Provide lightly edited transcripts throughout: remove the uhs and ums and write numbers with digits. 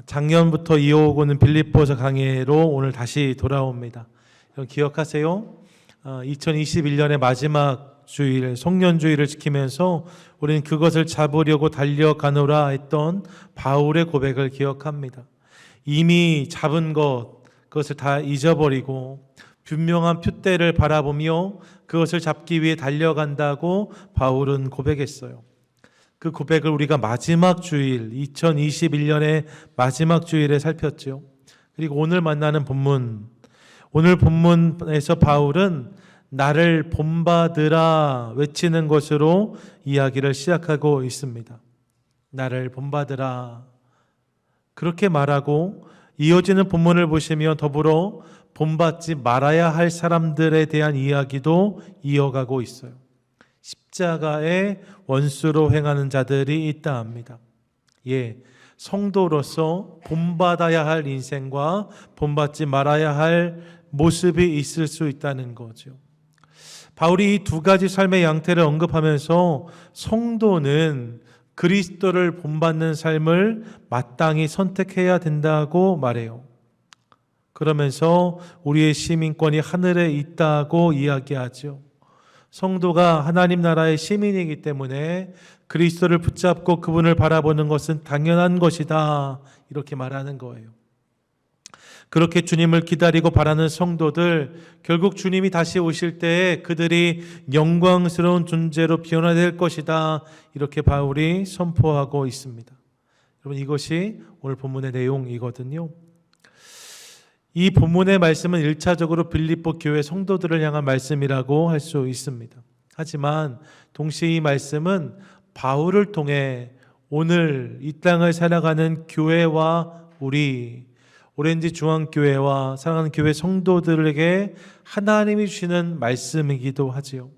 작년부터 이어오고는 빌립보서 강해로 오늘 다시 돌아옵니다. 기억하세요? 2021년의 마지막 주일, 송년주일을 지키면서 우리는 그것을 잡으려고 달려가노라 했던 바울의 고백을 기억합니다. 이미 잡은 그것을 다 잊어버리고 분명한 표대를 바라보며 그것을 잡기 위해 달려간다고 바울은 고백했어요. 그 고백을 우리가 마지막 주일, 2021년의 마지막 주일에 살폈죠. 그리고 오늘 만나는 본문, 오늘 본문에서 바울은 나를 본받으라 외치는 것으로 이야기를 시작하고 있습니다. 나를 본받으라. 그렇게 말하고 이어지는 본문을 보시면 더불어 본받지 말아야 할 사람들에 대한 이야기도 이어가고 있어요. 십자가의 원수로 행하는 자들이 있다 합니다. 성도로서 본받아야 할 인생과 본받지 말아야 할 모습이 있을 수 있다는 거죠. 바울이 이 두 가지 삶의 양태를 언급하면서 성도는 그리스도를 본받는 삶을 마땅히 선택해야 된다고 말해요. 그러면서 우리의 시민권이 하늘에 있다고 이야기하죠. 성도가 하나님 나라의 시민이기 때문에 그리스도를 붙잡고 그분을 바라보는 것은 당연한 것이다. 이렇게 말하는 거예요. 그렇게 주님을 기다리고 바라는 성도들, 결국 주님이 다시 오실 때에 그들이 영광스러운 존재로 변화될 것이다. 이렇게 바울이 선포하고 있습니다. 여러분, 이것이 오늘 본문의 내용이거든요. 이 본문의 말씀은 1차적으로 빌립보 교회 성도들을 향한 말씀이라고 할 수 있습니다. 하지만 동시에 이 말씀은 바울을 통해 오늘 이 땅을 살아가는 교회와 우리 오렌지 중앙교회와 사랑하는 교회 성도들에게 하나님이 주시는 말씀이기도 하지요.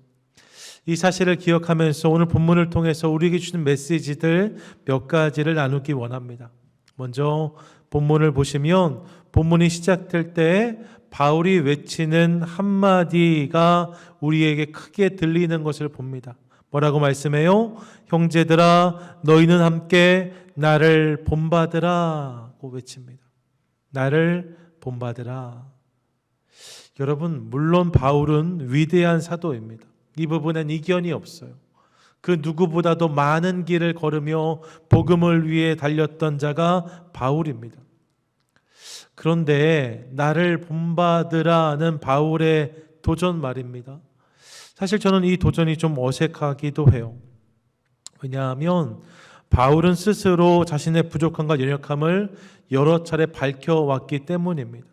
이 사실을 기억하면서 오늘 본문을 통해서 우리에게 주는 메시지들 몇 가지를 나누기 원합니다. 먼저 본문을 보시면 본문이 시작될 때 바울이 외치는 한마디가 우리에게 크게 들리는 것을 봅니다. 뭐라고 말씀해요? 형제들아 너희는 함께 나를 본받으라고 외칩니다. 나를 본받으라. 여러분, 물론 바울은 위대한 사도입니다. 이 부분엔 이견이 없어요. 그 누구보다도 많은 길을 걸으며 복음을 위해 달렸던 자가 바울입니다. 그런데 나를 본받으라는 바울의 도전 말입니다. 사실 저는 이 도전이 좀 어색하기도 해요. 왜냐하면 바울은 스스로 자신의 부족함과 연약함을 여러 차례 밝혀왔기 때문입니다.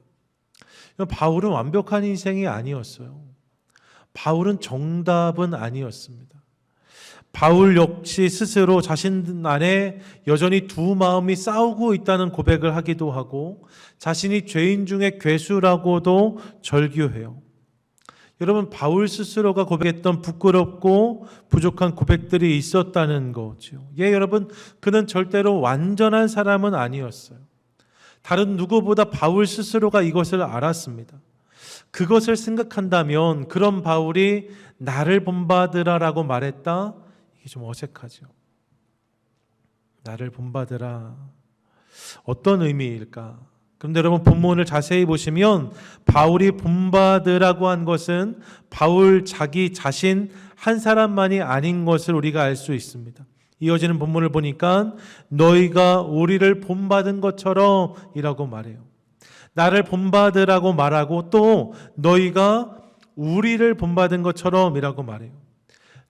바울은 완벽한 인생이 아니었어요. 바울은 정답은 아니었습니다. 바울 역시 스스로 자신 안에 여전히 두 마음이 싸우고 있다는 고백을 하기도 하고 자신이 죄인 중에 괴수라고도 절규해요. 여러분, 바울 스스로가 고백했던 부끄럽고 부족한 고백들이 있었다는 거죠. 여러분, 그는 절대로 완전한 사람은 아니었어요. 다른 누구보다 바울 스스로가 이것을 알았습니다. 그것을 생각한다면 그런 바울이 나를 본받으라라고 말했다? 이게 좀 어색하죠. 나를 본받으라. 어떤 의미일까? 그런데 여러분, 본문을 자세히 보시면 바울이 본받으라고 한 것은 바울 자기 자신 한 사람만이 아닌 것을 우리가 알 수 있습니다. 이어지는 본문을 보니까 너희가 우리를 본받은 것처럼 이라고 말해요. 나를 본받으라고 말하고 또 너희가 우리를 본받은 것처럼 이라고 말해요.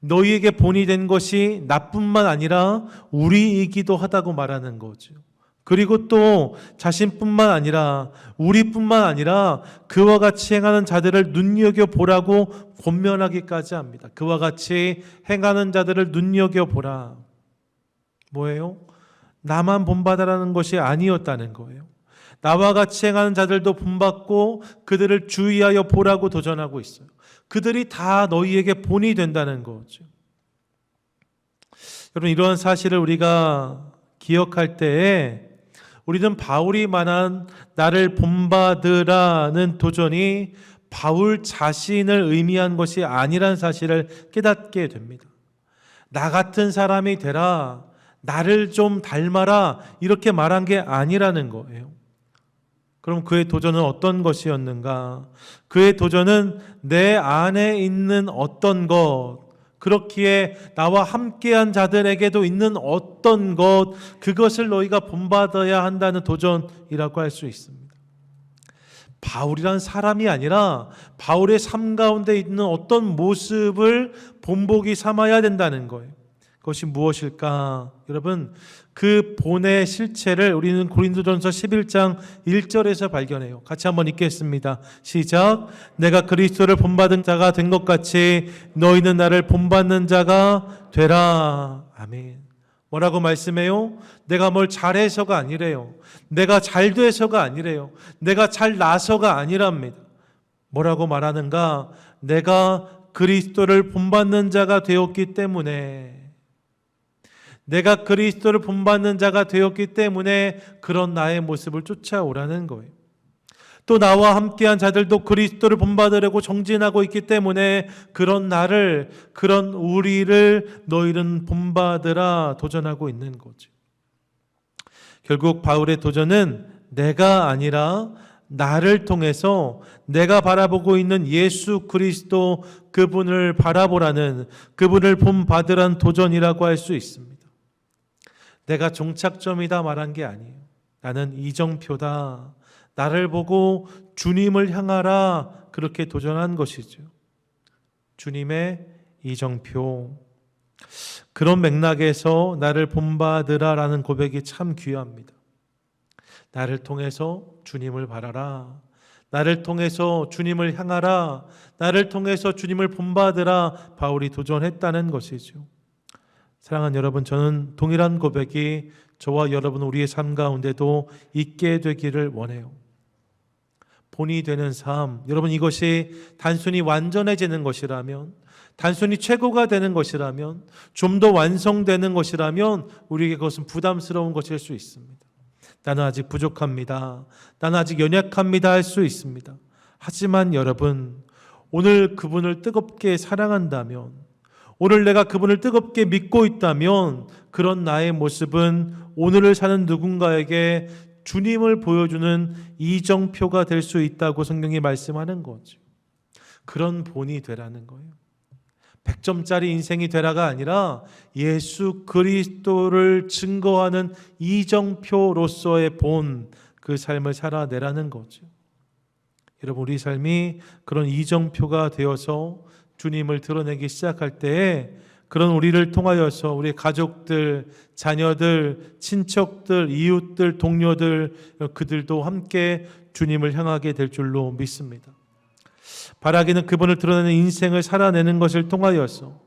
너희에게 본이 된 것이 나뿐만 아니라 우리이기도 하다고 말하는 거죠. 그리고 또 자신뿐만 아니라 우리뿐만 아니라 그와 같이 행하는 자들을 눈여겨보라고 권면하기까지 합니다. 그와 같이 행하는 자들을 눈여겨보라. 뭐예요? 나만 본받으라는 것이 아니었다는 거예요. 나와 같이 행하는 자들도 본받고 그들을 주의하여 보라고 도전하고 있어요. 그들이 다 너희에게 본이 된다는 거죠. 여러분, 이러한 사실을 우리가 기억할 때에 우리는 바울이 말한 나를 본받으라는 도전이 바울 자신을 의미한 것이 아니란 사실을 깨닫게 됩니다. 나 같은 사람이 되라, 나를 좀 닮아라 이렇게 말한 게 아니라는 거예요. 그럼 그의 도전은 어떤 것이었는가? 그의 도전은 내 안에 있는 어떤 것, 그렇기에 나와 함께한 자들에게도 있는 어떤 것, 그것을 너희가 본받아야 한다는 도전이라고 할 수 있습니다. 바울이란 사람이 아니라 바울의 삶 가운데 있는 어떤 모습을 본보기 삼아야 된다는 거예요. 그것이 무엇일까? 여러분, 그 본의 실체를 우리는 고린도전서 11장 1절에서 발견해요. 같이 한번 읽겠습니다. 시작. 내가 그리스도를 본받은 자가 된 것 같이 너희는 나를 본받는 자가 되라. 아멘. 뭐라고 말씀해요? 내가 뭘 잘해서가 아니래요. 내가 잘 돼서가 아니래요. 내가 잘 나서가 아니랍니다. 뭐라고 말하는가? 내가 그리스도를 본받는 자가 되었기 때문에, 내가 그리스도를 본받는 자가 되었기 때문에 그런 나의 모습을 쫓아오라는 거예요. 또 나와 함께한 자들도 그리스도를 본받으려고 정진하고 있기 때문에 그런 나를, 그런 우리를 너희는 본받으라 도전하고 있는 거죠. 결국 바울의 도전은 내가 아니라 나를 통해서 내가 바라보고 있는 예수 그리스도, 그분을 바라보라는, 그분을 본받으라는 도전이라고 할 수 있습니다. 내가 종착점이다 말한 게 아니에요. 나는 이정표다. 나를 보고 주님을 향하라, 그렇게 도전한 것이죠. 주님의 이정표. 그런 맥락에서 나를 본받으라라는 고백이 참 귀합니다. 나를 통해서 주님을 바라라. 나를 통해서 주님을 향하라. 나를 통해서 주님을 본받으라. 바울이 도전했다는 것이죠. 사랑하는 여러분, 저는 동일한 고백이 저와 여러분 우리의 삶 가운데도 있게 되기를 원해요. 본이 되는 삶, 여러분, 이것이 단순히 완전해지는 것이라면, 단순히 최고가 되는 것이라면, 좀 더 완성되는 것이라면 우리에게 그것은 부담스러운 것일 수 있습니다. 나는 아직 부족합니다. 나는 아직 연약합니다 할 수 있습니다. 하지만 여러분, 오늘 그분을 뜨겁게 사랑한다면, 오늘 내가 그분을 뜨겁게 믿고 있다면 그런 나의 모습은 오늘을 사는 누군가에게 주님을 보여주는 이정표가 될 수 있다고 성경이 말씀하는 거죠. 그런 본이 되라는 거예요. 100점짜리 인생이 되라가 아니라 예수 그리스도를 증거하는 이정표로서의 본, 그 삶을 살아내라는 거죠. 여러분, 우리 삶이 그런 이정표가 되어서 주님을 드러내기 시작할 때에 그런 우리를 통하여서 우리 가족들, 자녀들, 친척들, 이웃들, 동료들, 그들도 함께 주님을 향하게 될 줄로 믿습니다. 바라기는 그분을 드러내는 인생을 살아내는 것을 통하여서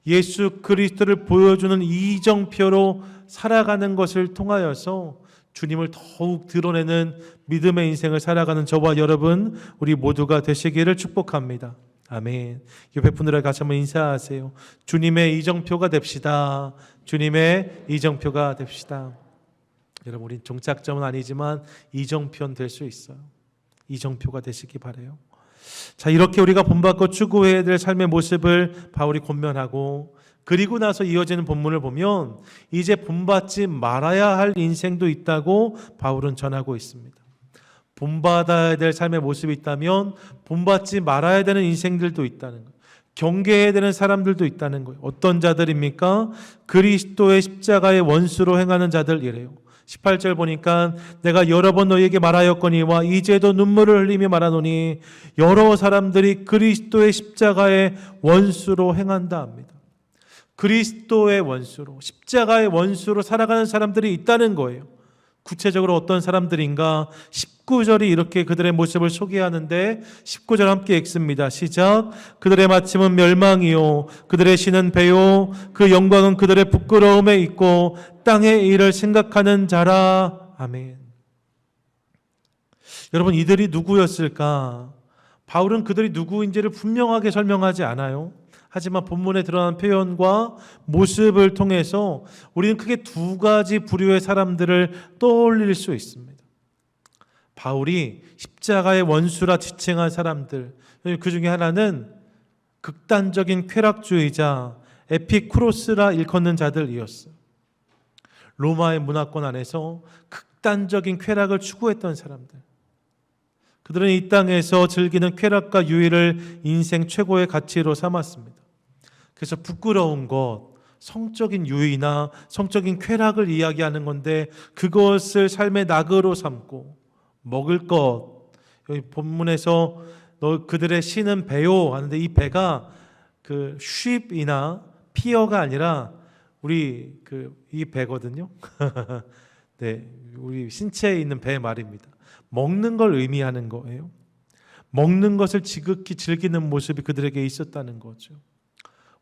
예수 그리스도를 보여주는 이정표로 살아가는 것을 통하여서 주님을 더욱 드러내는 믿음의 인생을 살아가는 저와 여러분, 우리 모두가 되시기를 축복합니다. 아멘. 옆에 분들에게 같이 한번 인사하세요. 주님의 이정표가 됩시다. 주님의 이정표가 됩시다. 여러분, 우리 종착점은 아니지만 이정표는 될 수 있어요. 이정표가 되시기 바라요. 자, 이렇게 우리가 본받고 추구해야 될 삶의 모습을 바울이 권면하고, 그리고 나서 이어지는 본문을 보면 이제 본받지 말아야 할 인생도 있다고 바울은 전하고 있습니다. 본받아야 될 삶의 모습이 있다면 본받지 말아야 되는 인생들도 있다는 거예요. 경계해야 되는 사람들도 있다는 거예요. 어떤 자들입니까? 그리스도의 십자가의 원수로 행하는 자들이래요. 18절 보니까 내가 여러 번 너희에게 말하였거니와 이제도 눈물을 흘리며 말하노니 여러 사람들이 그리스도의 십자가의 원수로 행한다 합니다. 그리스도의 원수로, 십자가의 원수로 살아가는 사람들이 있다는 거예요. 구체적으로 어떤 사람들인가? 19절이 이렇게 그들의 모습을 소개하는데 19절 함께 읽습니다. 시작. 그들의 마침은 멸망이요 그들의 신은 배요 그 영광은 그들의 부끄러움에 있고 땅의 일을 생각하는 자라. 아멘. 여러분, 이들이 누구였을까? 바울은 그들이 누구인지를 분명하게 설명하지 않아요. 하지만 본문에 드러난 표현과 모습을 통해서 우리는 크게 두 가지 부류의 사람들을 떠올릴 수 있습니다. 바울이 십자가의 원수라 지칭한 사람들, 그 중에 하나는 극단적인 쾌락주의자 에피쿠로스라 일컫는 자들이었어요. 로마의 문화권 안에서 극단적인 쾌락을 추구했던 사람들. 그들은 이 땅에서 즐기는 쾌락과 유의를 인생 최고의 가치로 삼았습니다. 그래서 부끄러운 것, 성적인 유의나 성적인 쾌락을 이야기하는 건데 그것을 삶의 낙으로 삼고 먹을 것, 여기 본문에서 그들의 신은 배요 하는데 이 배가 그 쉽이나 피어가 아니라 우리 이 배거든요. 네, 우리 신체에 있는 배 말입니다. 먹는 걸 의미하는 거예요. 먹는 것을 지극히 즐기는 모습이 그들에게 있었다는 거죠.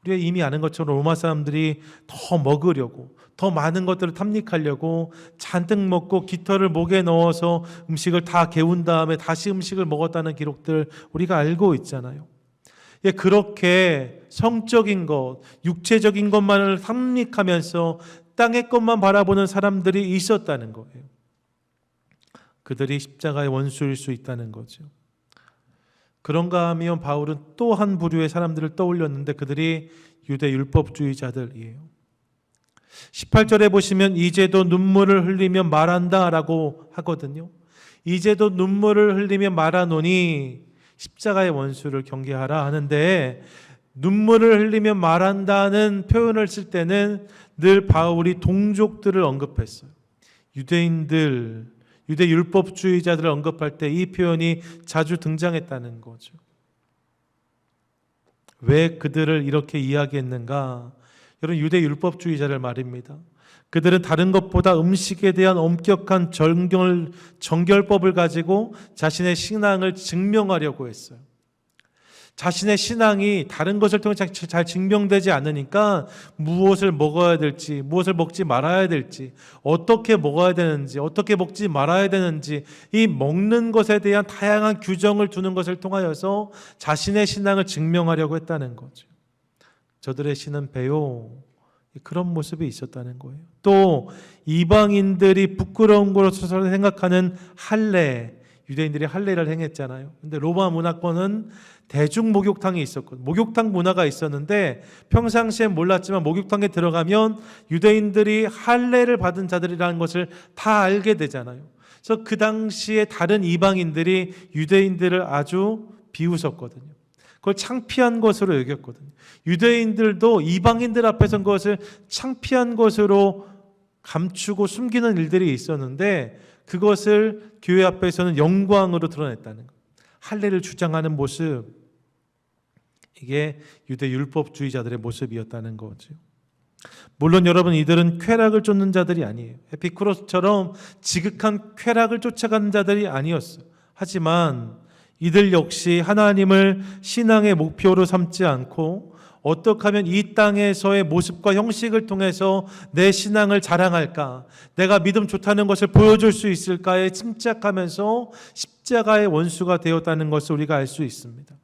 우리가 이미 아는 것처럼 로마 사람들이 더 먹으려고, 더 많은 것들을 탐닉하려고 잔뜩 먹고 깃털을 목에 넣어서 음식을 다 개운 다음에 다시 음식을 먹었다는 기록들 우리가 알고 있잖아요. 예, 그렇게 성적인 것, 육체적인 것만을 탐닉하면서 땅의 것만 바라보는 사람들이 있었다는 거예요. 그들이 십자가의 원수일 수 있다는 거죠. 그런가 하면 바울은 또 한 부류의 사람들을 떠올렸는데 그들이 유대 율법주의자들이에요. 18절에 보시면 이제도 눈물을 흘리며 말한다 라고 하거든요. 이제도 눈물을 흘리며 말하노니 십자가의 원수를 경계하라 하는데, 눈물을 흘리며 말한다는 표현을 쓸 때는 늘 바울이 동족들을 언급했어요. 유대인들, 유대 율법주의자들을 언급할 때 이 표현이 자주 등장했다는 거죠. 왜 그들을 이렇게 이야기했는가? 여러분, 유대 율법주의자들 말입니다. 그들은 다른 것보다 음식에 대한 엄격한 정결법을 가지고 자신의 신앙을 증명하려고 했어요. 자신의 신앙이 다른 것을 통해 잘 증명되지 않으니까 무엇을 먹어야 될지, 무엇을 먹지 말아야 될지, 어떻게 먹어야 되는지, 어떻게 먹지 말아야 되는지, 이 먹는 것에 대한 다양한 규정을 두는 것을 통하여서 자신의 신앙을 증명하려고 했다는 거죠. 저들의 신은 배요, 그런 모습이 있었다는 거예요. 또 이방인들이 부끄러운 것으로 생각하는 할례, 유대인들이 할례를 행했잖아요. 근데 로마 문화권은 대중 목욕탕이 있었거든요. 목욕탕 문화가 있었는데 평상시엔 몰랐지만 목욕탕에 들어가면 유대인들이 할례를 받은 자들이라는 것을 다 알게 되잖아요. 그래서 그 당시에 다른 이방인들이 유대인들을 아주 비웃었거든요. 그걸 창피한 것으로 여겼거든요. 유대인들도 이방인들 앞에서 그것을 창피한 것으로 감추고 숨기는 일들이 있었는데 그것을 교회 앞에서는 영광으로 드러냈다는 것. 할례를 주장하는 모습, 이게 유대 율법주의자들의 모습이었다는 거죠. 물론 여러분, 이들은 쾌락을 쫓는 자들이 아니에요. 에피쿠로스처럼 지극한 쾌락을 쫓아가는 자들이 아니었어요. 하지만 이들 역시 하나님을 신앙의 목표로 삼지 않고 어떻게 하면 이 땅에서의 모습과 형식을 통해서 내 신앙을 자랑할까, 내가 믿음 좋다는 것을 보여줄 수 있을까에 침착하면서 십자가의 원수가 되었다는 것을 우리가 알 수 있습니다.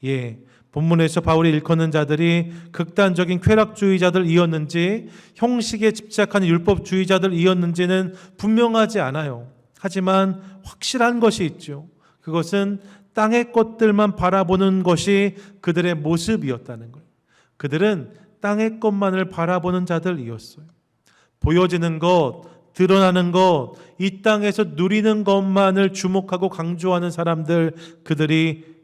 예, 본문에서 바울이 일컫는 자들이 극단적인 쾌락주의자들이었는지 형식에 집착하는 율법주의자들이었는지는 분명하지 않아요. 하지만 확실한 것이 있죠. 그것은 땅의 것들만 바라보는 것이 그들의 모습이었다는 거예요. 그들은 땅의 것만을 바라보는 자들이었어요. 보여지는 것, 드러나는 것, 이 땅에서 누리는 것만을 주목하고 강조하는 사람들, 그들이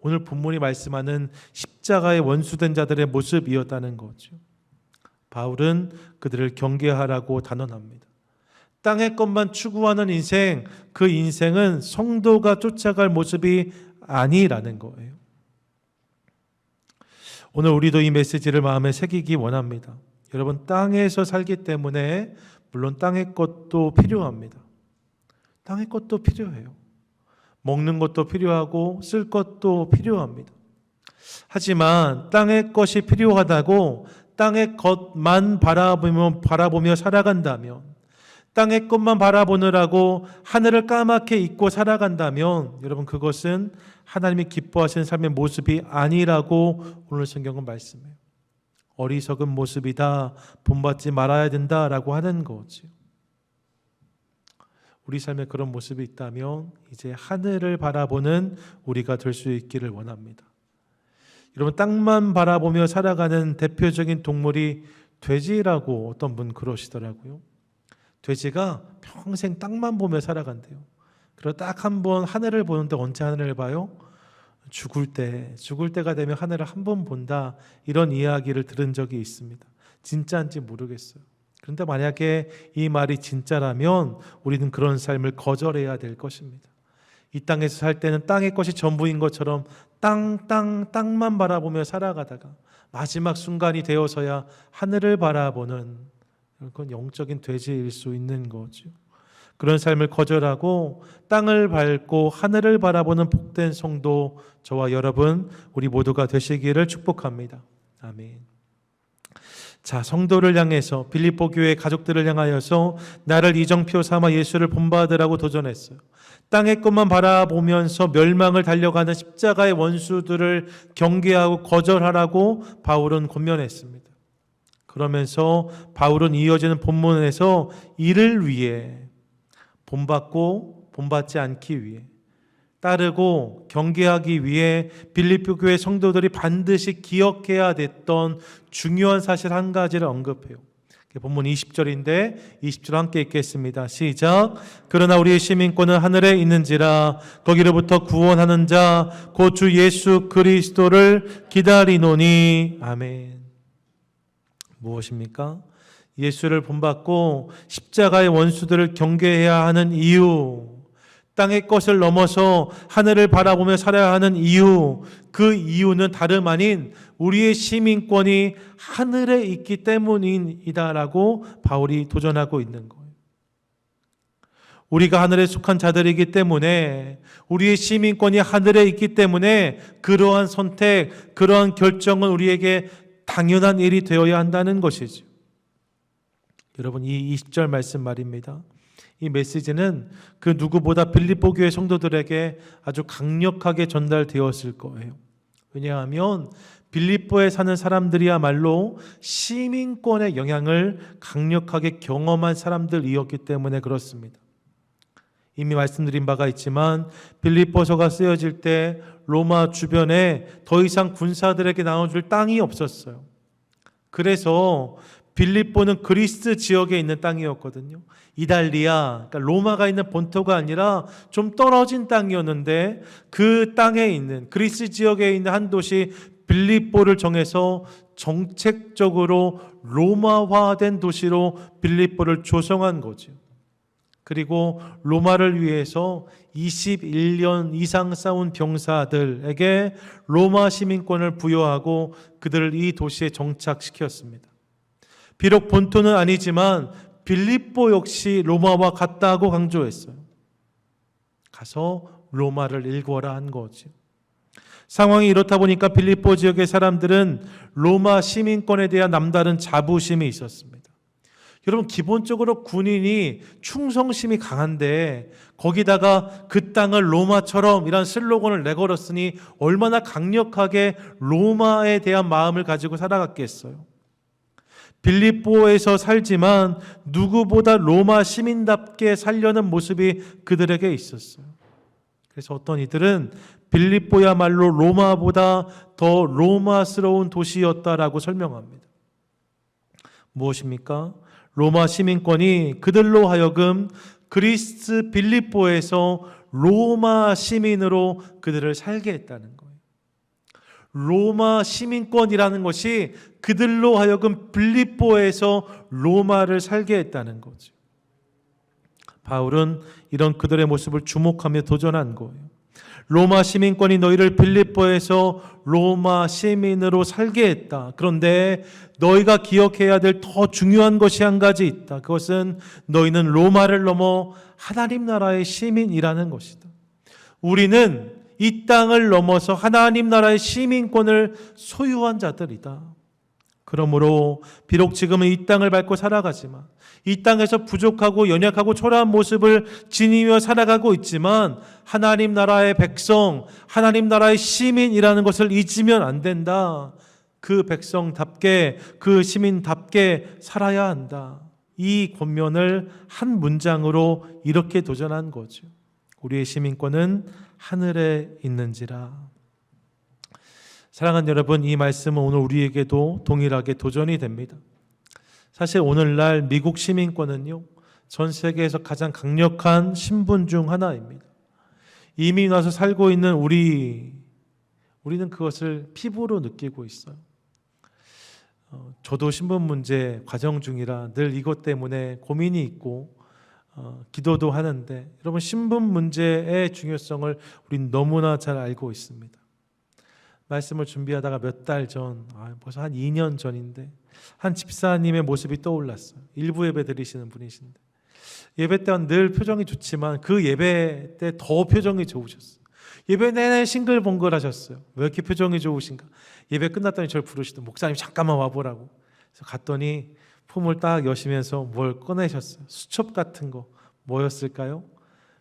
오늘 본문이 말씀하는 십자가의 원수된 자들의 모습이었다는 거죠. 바울은 그들을 경계하라고 단언합니다. 땅의 것만 추구하는 인생, 그 인생은 성도가 쫓아갈 모습이 아니라는 거예요. 오늘 우리도 이 메시지를 마음에 새기기 원합니다. 여러분, 땅에서 살기 때문에 물론 땅의 것도 필요합니다. 땅의 것도 필요해요. 먹는 것도 필요하고 쓸 것도 필요합니다. 하지만 땅의 것이 필요하다고 땅의 것만 바라보며 살아간다면, 땅의 것만 바라보느라고 하늘을 까맣게 잊고 살아간다면 여러분, 그것은 하나님이 기뻐하시는 삶의 모습이 아니라고 오늘 성경은 말씀해요. 어리석은 모습이다, 본받지 말아야 된다라고 하는 거죠. 우리 삶에 그런 모습이 있다면 이제 하늘을 바라보는 우리가 될 수 있기를 원합니다. 여러분, 땅만 바라보며 살아가는 대표적인 동물이 돼지라고 어떤 분 그러시더라고요. 돼지가 평생 땅만 보며 살아간대요. 그리고 딱 한 번 하늘을 보는데 언제 하늘을 봐요? 죽을 때가 되면 하늘을 한 번 본다, 이런 이야기를 들은 적이 있습니다. 진짜인지 모르겠어요. 그런데 만약에 이 말이 진짜라면 우리는 그런 삶을 거절해야 될 것입니다. 이 땅에서 살 때는 땅의 것이 전부인 것처럼 땅만 바라보며 살아가다가 마지막 순간이 되어서야 하늘을 바라보는, 그건 영적인 돼지일 수 있는 거죠. 그런 삶을 거절하고 땅을 밟고 하늘을 바라보는 복된 성도, 저와 여러분, 우리 모두가 되시기를 축복합니다. 아멘. 자, 성도를 향해서, 빌립보 교회 가족들을 향하여서 나를 이정표 삼아 예수를 본받으라고 도전했어요. 땅의 것만 바라보면서 멸망을 달려가는 십자가의 원수들을 경계하고 거절하라고 바울은 권면했습니다. 그러면서 바울은 이어지는 본문에서 이를 위해, 본받고 본받지 않기 위해, 따르고 경계하기 위해 빌립보 교회 성도들이 반드시 기억해야 됐던 중요한 사실 한 가지를 언급해요. 본문 20절인데 20절 함께 읽겠습니다. 시작. 그러나 우리의 시민권은 하늘에 있는지라 거기로부터 구원하는 자 곧 주 예수 그리스도를 기다리노니. 아멘. 무엇입니까? 예수를 본받고 십자가의 원수들을 경계해야 하는 이유, 땅의 것을 넘어서 하늘을 바라보며 살아야 하는 이유, 그 이유는 다름 아닌 우리의 시민권이 하늘에 있기 때문이다라고 바울이 도전하고 있는 거예요. 우리가 하늘에 속한 자들이기 때문에, 우리의 시민권이 하늘에 있기 때문에 그러한 선택, 그러한 결정은 우리에게 당연한 일이 되어야 한다는 것이죠. 여러분, 이 20절 말씀 말입니다. 이 메시지는 그 누구보다 빌립보 교회 성도들에게 아주 강력하게 전달되었을 거예요. 왜냐하면 빌립보에 사는 사람들이야말로 시민권의 영향을 강력하게 경험한 사람들이었기 때문에 그렇습니다. 이미 말씀드린 바가 있지만 빌립보서가 쓰여질 때 로마 주변에 더 이상 군사들에게 나눠줄 땅이 없었어요. 그래서 빌립보는 그리스 지역에 있는 땅이었거든요. 이달리아, 그러니까 로마가 있는 본토가 아니라 좀 떨어진 땅이었는데, 그 땅에 있는, 그리스 지역에 있는 한 도시 빌립보를 정해서 정책적으로 로마화된 도시로 빌립보를 조성한 거죠. 그리고 로마를 위해서 21년 이상 싸운 병사들에게 로마 시민권을 부여하고 그들을 이 도시에 정착시켰습니다. 비록 본토는 아니지만 빌립보 역시 로마와 같다고 강조했어요. 가서 로마를 일구어라 한 거죠. 상황이 이렇다 보니까 빌립보 지역의 사람들은 로마 시민권에 대한 남다른 자부심이 있었습니다. 여러분, 기본적으로 군인이 충성심이 강한데 거기다가 그 땅을 로마처럼 이란 슬로건을 내걸었으니 얼마나 강력하게 로마에 대한 마음을 가지고 살아갔겠어요. 빌립보에서 살지만 누구보다 로마 시민답게 살려는 모습이 그들에게 있었어요. 그래서 어떤 이들은 빌립보야말로 로마보다 더 로마스러운 도시였다라고 설명합니다. 무엇입니까? 로마 시민권이 그들로 하여금 그리스 빌립보에서 로마 시민으로 그들을 살게 했다는 거예요. 로마 시민권이라는 것이 그들로 하여금 빌립보에서 로마를 살게 했다는 거죠. 바울은 이런 그들의 모습을 주목하며 도전한 거예요. 로마 시민권이 너희를 빌립보에서 로마 시민으로 살게 했다. 그런데 너희가 기억해야 될 더 중요한 것이 한 가지 있다. 그것은 너희는 로마를 넘어 하나님 나라의 시민이라는 것이다. 우리는 이 땅을 넘어서 하나님 나라의 시민권을 소유한 자들이다. 그러므로 비록 지금은 이 땅을 밟고 살아가지만, 이 땅에서 부족하고 연약하고 초라한 모습을 지니며 살아가고 있지만 하나님 나라의 백성, 하나님 나라의 시민이라는 것을 잊으면 안 된다. 그 백성답게, 그 시민답게 살아야 한다. 이 권면을 한 문장으로 이렇게 도전한 거죠. 우리의 시민권은 하늘에 있는지라. 사랑하는 여러분, 이 말씀은 오늘 우리에게도 동일하게 도전이 됩니다. 사실 오늘날 미국 시민권은요, 전 세계에서 가장 강력한 신분 중 하나입니다. 이민 와서 살고 있는 우리는 그것을 피부로 느끼고 있어요. 저도 신분 문제 과정 중이라 늘 이것 때문에 고민이 있고 기도도 하는데, 여러분, 신분 문제의 중요성을 우린 너무나 잘 알고 있습니다. 말씀을 준비하다가 몇 달 전, 벌써 한 2년 전인데, 한 집사님의 모습이 떠올랐어요. 일부 예배 드리시는 분이신데, 예배 때는 늘 표정이 좋지만 그 예배 때 더 표정이 좋으셨어요. 예배 내내 싱글벙글 하셨어요. 왜 이렇게 표정이 좋으신가? 예배 끝났더니 저를 부르시더니 목사님 잠깐만 와보라고. 그래서 갔더니 품을 딱 여시면서 뭘 꺼내셨어요. 수첩 같은 거. 뭐였을까요?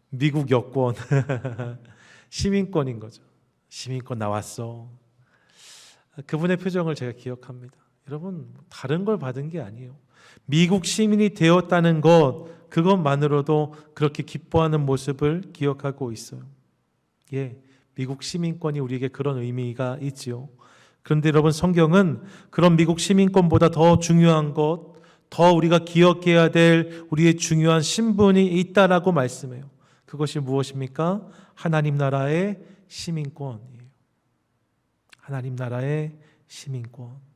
미국 여권. 시민권인 거죠. 시민권 나왔어. 그분의 표정을 제가 기억합니다. 여러분, 다른 걸 받은 게 아니에요. 미국 시민이 되었다는 것, 그것만으로도 그렇게 기뻐하는 모습을 기억하고 있어요. 미국 시민권이 우리에게 그런 의미가 있지요. 그런데 여러분, 성경은 그런 미국 시민권보다 더 중요한 것, 더 우리가 기억해야 될 우리의 중요한 신분이 있다라고 말씀해요. 그것이 무엇입니까? 하나님 나라의 시민권이에요. 하나님 나라의 시민권.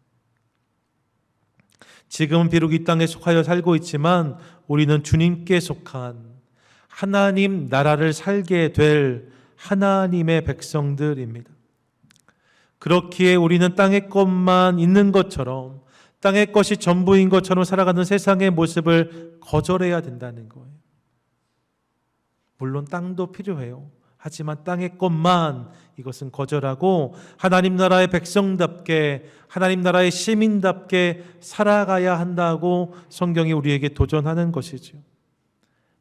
지금은 비록 이 땅에 속하여 살고 있지만 우리는 주님께 속한 하나님 나라를 살게 될 하나님의 백성들입니다. 그렇기에 우리는 땅의 것만 있는 것처럼, 땅의 것이 전부인 것처럼 살아가는 세상의 모습을 거절해야 된다는 거예요. 물론 땅도 필요해요. 하지만 땅의 것만, 이것은 거절하고 하나님 나라의 백성답게, 하나님 나라의 시민답게 살아가야 한다고 성경이 우리에게 도전하는 것이죠.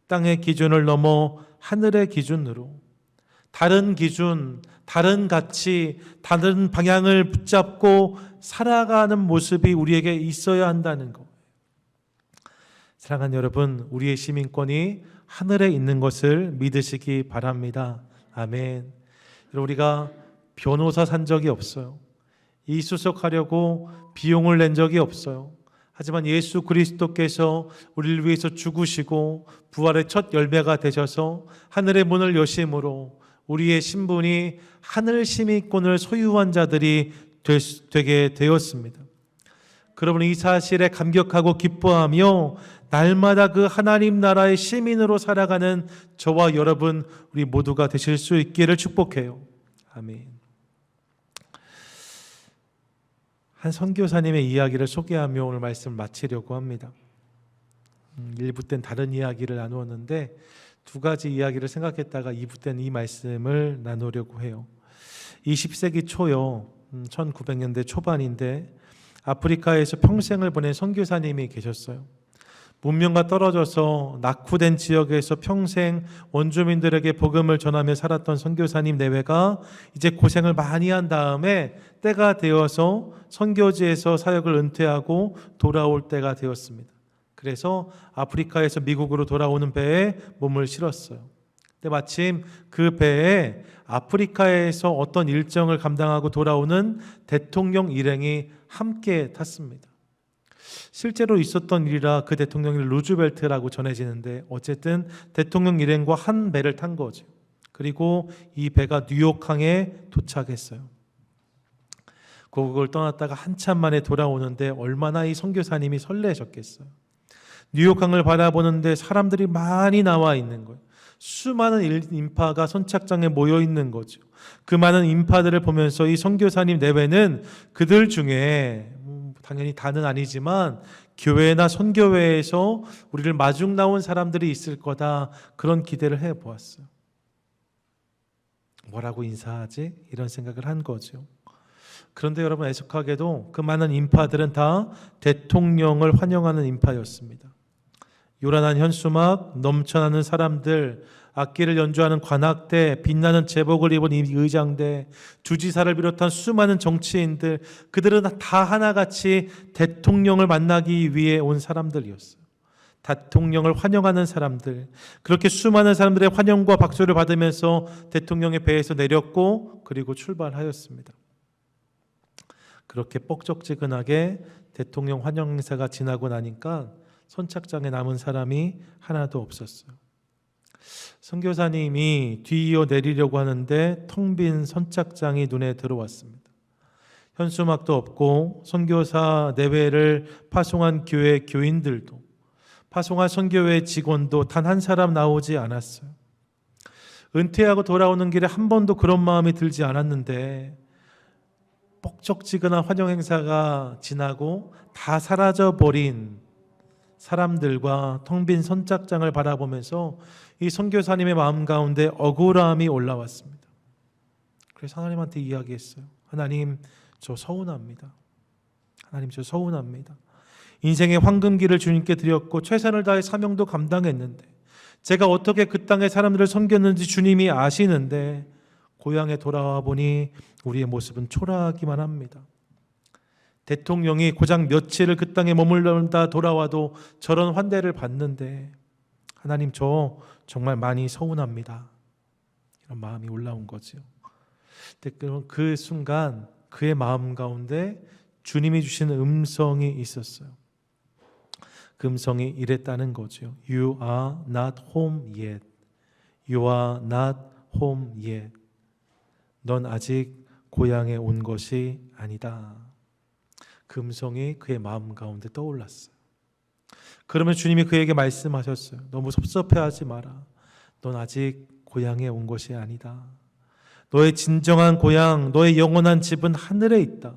땅의 기준을 넘어 하늘의 기준으로, 다른 기준, 다른 가치, 다른 방향을 붙잡고 살아가는 모습이 우리에게 있어야 한다는 것. 사랑하는 여러분, 우리의 시민권이 하늘에 있는 것을 믿으시기 바랍니다. 아멘. 우리가 변호사 산 적이 없어요. 이수석하려고 비용을 낸 적이 없어요. 하지만 예수 그리스도께서 우리를 위해서 죽으시고 부활의 첫 열매가 되셔서 하늘의 문을 여심으로 우리의 신분이 하늘 시민권을 소유한 자들이 되게 되었습니다. 그러분, 이 사실에 감격하고 기뻐하며 날마다 그 하나님 나라의 시민으로 살아가는 저와 여러분, 우리 모두가 되실 수 있기를 축복해요. 아멘. 한 선교사님의 이야기를 소개하며 오늘 말씀을 마치려고 합니다. 1부 때는 다른 이야기를 나누었는데 두 가지 이야기를 생각했다가 2부 때는 이 말씀을 나누려고 해요. 20세기 초요, 1900년대 초반인데 아프리카에서 평생을 보낸 선교사님이 계셨어요. 문명과 떨어져서 낙후된 지역에서 평생 원주민들에게 복음을 전하며 살았던 선교사님 내외가 이제 고생을 많이 한 다음에 때가 되어서 선교지에서 사역을 은퇴하고 돌아올 때가 되었습니다. 그래서 아프리카에서 미국으로 돌아오는 배에 몸을 실었어요. 근데 마침 그 배에 아프리카에서 어떤 일정을 감당하고 돌아오는 대통령 일행이 함께 탔습니다. 실제로 있었던 일이라 그 대통령이 루즈벨트라고 전해지는데, 어쨌든 대통령 일행과 한 배를 탄 거죠. 그리고 이 배가 뉴욕항에 도착했어요. 그걸 떠났다가 한참 만에 돌아오는데 얼마나 이 선교사님이 설레셨겠어요. 뉴욕항을 바라보는데 사람들이 많이 나와 있는 거예요. 수많은 인파가 선착장에 모여 있는 거죠. 그 많은 인파들을 보면서 이 선교사님 내외는 그들 중에 당연히 다는 아니지만 교회나 선교회에서 우리를 마중 나온 사람들이 있을 거다, 그런 기대를 해보았어요. 뭐라고 인사하지? 이런 생각을 한 거죠. 그런데 여러분, 애석하게도 그 많은 인파들은 다 대통령을 환영하는 인파였습니다. 요란한 현수막, 넘쳐나는 사람들, 악기를 연주하는 관악대, 빛나는 제복을 입은 이 의장대, 주지사를 비롯한 수많은 정치인들, 그들은 다 하나같이 대통령을 만나기 위해 온 사람들이었어요. 대통령을 환영하는 사람들, 그렇게 수많은 사람들의 환영과 박수를 받으면서 대통령의 배에서 내렸고 그리고 출발하였습니다. 그렇게 뻑적지근하게 대통령 환영 행사가 지나고 나니까 선착장에 남은 사람이 하나도 없었어요. 선교사님이 뒤이어 내리려고 하는데 텅 빈 선착장이 눈에 들어왔습니다. 현수막도 없고 선교사 내외를 파송한 교회 교인들도, 파송한 선교회 직원도 단 한 사람 나오지 않았어요. 은퇴하고 돌아오는 길에 한 번도 그런 마음이 들지 않았는데 뻑적지근한 환영 행사가 지나고 다 사라져버린 사람들과 텅 빈 선착장을 바라보면서 이 선교사님의 마음 가운데 억울함이 올라왔습니다. 그래서 하나님한테 이야기했어요. 하나님, 저 서운합니다. 하나님, 저 서운합니다. 인생의 황금기를 주님께 드렸고 최선을 다해 사명도 감당했는데 제가 어떻게 그 땅의 사람들을 섬겼는지 주님이 아시는데 고향에 돌아와 보니 우리의 모습은 초라하기만 합니다. 대통령이 고작 며칠을 그 땅에 머물다 돌아와도 저런 환대를 받는데 하나님, 저 정말 많이 서운합니다. 이런 마음이 올라온 거죠. 그 순간 그의 마음 가운데 주님이 주신 음성이 있었어요. 그 음성이 이랬다는 거죠. You are not home yet. You are not home yet. 넌 아직 고향에 온 것이 아니다. 그 음성이 그의 마음 가운데 떠올랐어요. 그러면 주님이 그에게 말씀하셨어요. 너무 섭섭해하지 마라. 넌 아직 고향에 온 것이 아니다. 너의 진정한 고향, 너의 영원한 집은 하늘에 있다.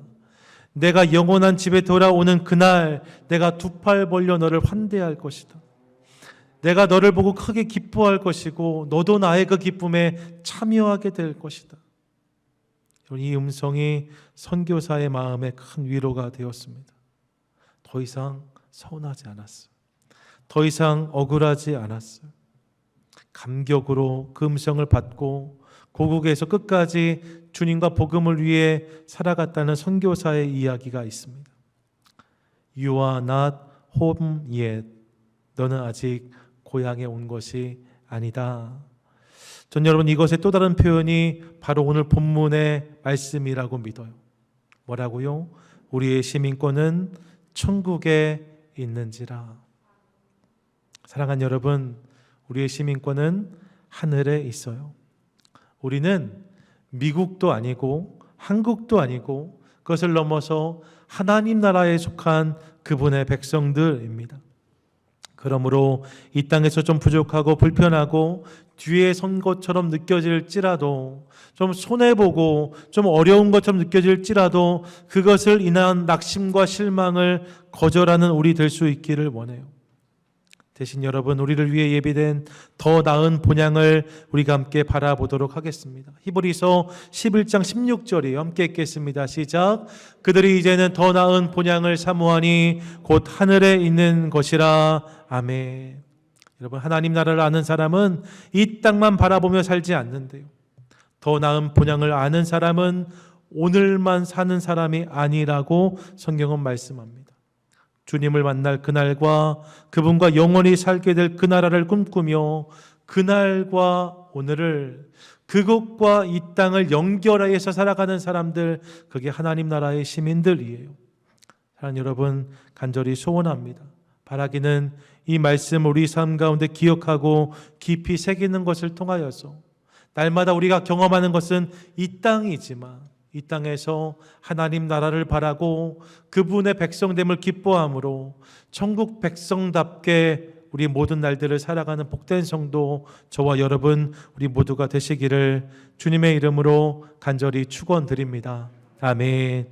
내가 영원한 집에 돌아오는 그날 내가 두 팔 벌려 너를 환대할 것이다. 내가 너를 보고 크게 기뻐할 것이고 너도 나의 그 기쁨에 참여하게 될 것이다. 이 음성이 선교사의 마음에 큰 위로가 되었습니다. 더 이상 서운하지 않았어요. 더 이상 억울하지 않았어요. 감격으로 그 음성을 받고 고국에서 끝까지 주님과 복음을 위해 살아갔다는 선교사의 이야기가 있습니다. You are not home yet. 너는 아직 고향에 온 것이 아니다. 전 여러분, 이것의 또 다른 표현이 바로 오늘 본문의 말씀이라고 믿어요. 뭐라고요? 우리의 시민권은 천국에 있는지라. 사랑하는 여러분, 우리의 시민권은 하늘에 있어요. 우리는 미국도 아니고 한국도 아니고 그것을 넘어서 하나님 나라에 속한 그분의 백성들입니다. 그러므로 이 땅에서 좀 부족하고 불편하고 뒤에 선 것처럼 느껴질지라도, 좀 손해보고 좀 어려운 것처럼 느껴질지라도 그것을 인한 낙심과 실망을 거절하는 우리 될 수 있기를 원해요. 대신 여러분, 우리를 위해 예비된 더 나은 본향을 우리가 함께 바라보도록 하겠습니다. 히브리서 11장 16절이에요. 함께 읽겠습니다. 시작. 그들이 이제는 더 나은 본향을 사모하니 곧 하늘에 있는 것이라. 아멘. 여러분, 하나님 나라를 아는 사람은 이 땅만 바라보며 살지 않는데요. 더 나은 본향을 아는 사람은 오늘만 사는 사람이 아니라고 성경은 말씀합니다. 주님을 만날 그날과 그분과 영원히 살게 될 그 나라를 꿈꾸며 그날과 오늘을, 그곳과 이 땅을 연결해서 살아가는 사람들, 그게 하나님 나라의 시민들이에요. 사랑하는 여러분, 간절히 소원합니다. 바라기는 이 말씀 우리 삶 가운데 기억하고 깊이 새기는 것을 통하여서 날마다 우리가 경험하는 것은 이 땅이지만 이 땅에서 하나님 나라를 바라고 그분의 백성됨을 기뻐함으로 천국 백성답게 우리 모든 날들을 살아가는 복된 성도 저와 여러분 우리 모두가 되시기를 주님의 이름으로 간절히 축원드립니다. 아멘.